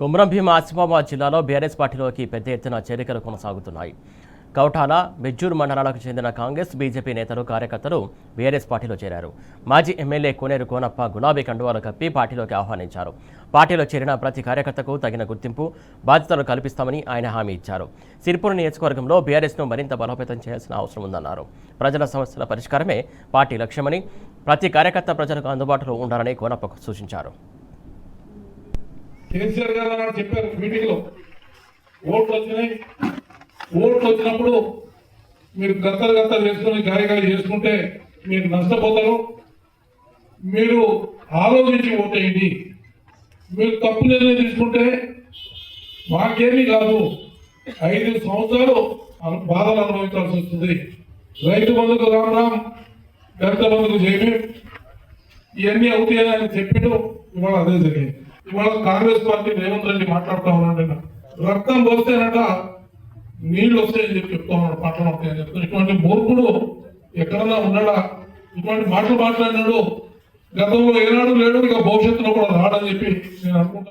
కొమురం భీం ఆసిఫాబాద్ జిల్లాలో బీఆర్ఎస్ పార్టీలోకి పెద్ద ఎత్తున చేరికలు కొనసాగుతున్నాయి. కౌటాల, బెజ్జూర్ మండలాలకు చెందిన కాంగ్రెస్, బీజేపీ నేతలు, కార్యకర్తలు బీఆర్ఎస్ పార్టీలో చేరారు. మాజీ ఎమ్మెల్యే కోనేరు కోనప్ప గులాబీ కండువాలు కప్పి పార్టీలోకి ఆహ్వానించారు. పార్టీలో చేరిన ప్రతి కార్యకర్తకు తగిన గుర్తింపు, బాధ్యతలు కల్పిస్తామని ఆయన హామీ ఇచ్చారు. సిరిపూర్ నియోజకవర్గంలో బీఆర్ఎస్ను మరింత బలోపేతం చేయాల్సిన అవసరం ఉందన్నారు. ప్రజల సమస్యల పరిష్కారమే పార్టీ లక్ష్యమని, ప్రతి కార్యకర్త ప్రజలకు అందుబాటులో ఉండాలని కోనప్ప సూచించారు. కేసీఆర్ గారు చెప్పారు మీటింగ్ లో, ఓట్లు వచ్చినప్పుడు మీరు గత్తలు వేసుకొని గాయగాయ చేసుకుంటే మీరు నష్టపోతారు. మీరు ఆలోచించి ఓటేయండి. మీరు తప్పు నిర్ణయం తీసుకుంటే మాకేమీ కాదు, 5 సంవత్సరాలు బాధలు అనుభవించాల్సి వస్తుంది. రైతు బంధుకు రామ్, దళిత బంధుకు జైలు, ఇవన్నీ అవుతాయని ఆయన చెప్పిండు. ఇవాళ అదే జరిగింది. ఇవాళ కాంగ్రెస్ పార్టీ రేవంత్ రెడ్డి మాట్లాడుతూ ఉన్నాడు, రక్తం పోస్తేనట నీళ్లు వస్తాయని చెప్పి చెప్తా ఉన్నాడు, పంటలు వస్తాయని చెప్తాను. ఇటువంటి మూర్ఖుడు ఎక్కడన్నా ఉన్నాడా? ఇటువంటి మాటలు మాట్లాడినాడు గతంలో ఏనాడు లేడు, ఇక భవిష్యత్తులో కూడా రాడని చెప్పి నేను అనుకుంటా.